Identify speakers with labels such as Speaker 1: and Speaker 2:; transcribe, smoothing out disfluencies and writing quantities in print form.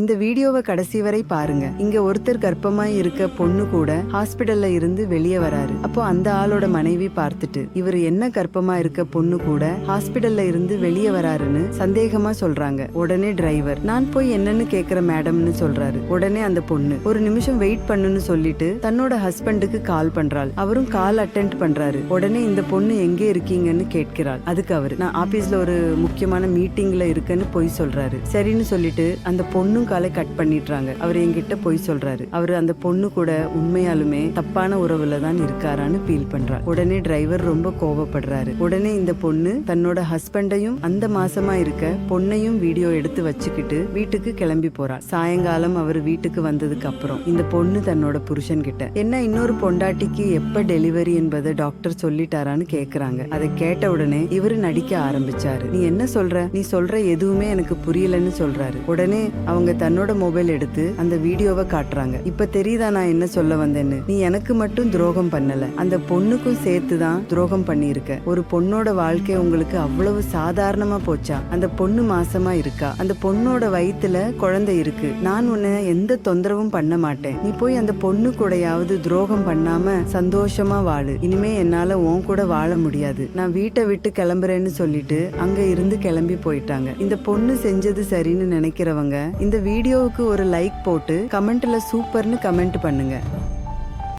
Speaker 1: இந்த வீடியோவை கடைசி வரை பாருங்க. இங்க ஒருத்தர் கர்ப்பமா இருக்க பொண்ணு கூட ஹாஸ்பிடல்ல இருந்து வெளியே வராரு. அப்போ அந்த ஆளோட மனைவி பார்த்துட்டு இவர் என்ன கர்ப்பமா இருக்க பொண்ணு கூட ஹாஸ்பிடல்ல இருந்து வெளியே வராருன்னு சந்தேகமா சொல்றாங்க. உடனே டிரைவர் நான் போய் என்னன்னு கேக்குற மேடம்னு சொல்றாரு. உடனே அந்த பொண்ணு ஒரு நிமிஷம் வெயிட் பண்ணுன்னு சொல்லிட்டு தன்னோட ஹஸ்பண்டுக்கு கால் பண்றாள். அவரும் கால் அட்டென்ட் பண்றாரு. உடனே இந்த பொண்ணு எங்கே இருக்கீங்கன்னு கேட்கிறாள். அதுக்கு அவரு நான் ஆபீஸ்ல ஒரு முக்கியமான மீட்டிங்ல இருக்கேன்னு பொய் சொல்றாரு. சரின்னு சொல்லிட்டு அந்த பொண்ணும் காலை கட் பண்ணிடுறாங்க. அவர் என்கிட்ட பொய் சொல்றாரு. அவரு அந்த பொண்ணு கூட உண்மையாலுமே தப்பான உறவுல தான் இருக்காரான்னு ஃபீல் பண்றாரு. உடனே டிரைவர் ரொம்ப கோவப்படுறாரு. உடனே இந்த பொண்ணு தன்னோட ஹஸ்பண்டையும் அந்த மாசமா இருக்க பொண்ணையும் வீடியோ எடுத்து வச்சுக்கிட்டு வீட்டுக்கு கிளம்பி போறாள். சாயங்காலம் அவர் வீட்டுக்கு வந்ததுக்கு அப்புறம் இந்த பொண்ணு தன்னோட புருஷன் கிட்ட என்ன இன்னொரு பொண்டாட்டிக்கு எப்ப டெலிவரி என்பதை டாக்டர் சொல்லிட்டாரான்னு கேக்குறாங்க. அதை கேட்ட உடனே இவரு நடிக்க ஆரம்பிச்சாரு. நீ என்ன சொல்ற? நீ சொல்ற எதுவுமே எனக்கு புரியலன்னு சொல்றாரு. உடனே அவங்க தன்னோட மொபைல் எடுத்து அந்த வீடியோவை காட்டுறாங்க. இப்ப தெரியுதா நான் என்ன சொல்ல வந்தேன்னு? நீ எனக்கு மட்டும் துரோகம் பண்ணல, அந்த பொண்ணுக்கும் சேர்த்துதான் துரோகம் பண்ணிருக்க. ஒரு பொண்ணோட வாழ்க்கை உங்களுக்கு அவ்வளவு சாதாரணமா போச்சா? அந்த பொண்ணு மாசமா இருக்கா, அந்த பொண்ணோட வயித்துல குழந்தை இருக்கு. நான் உன்னை எந்த தொந்தரவும் பண்ண மாட்டேன். நீ போய் அந்த பொண்ணு கூடயாவது துரோகம் பண்ணாம சந்தோஷமா வாழு. இனிமே என்னால உன் கூட வாழ முடியாது. நான் வீட்டை விட்டு கிளம்புறேன்னு சொல்லிட்டு அங்க இருந்து கிளம்பி போயிட்டாங்க. இந்த பொண்ணு செஞ்சது சரின்னு நினைக்கிறவங்க இந்த வீடியோவுக்கு ஒரு லைக் போட்டு கமெண்ட்ல சூப்பர்னு கமெண்ட் பண்ணுங்க.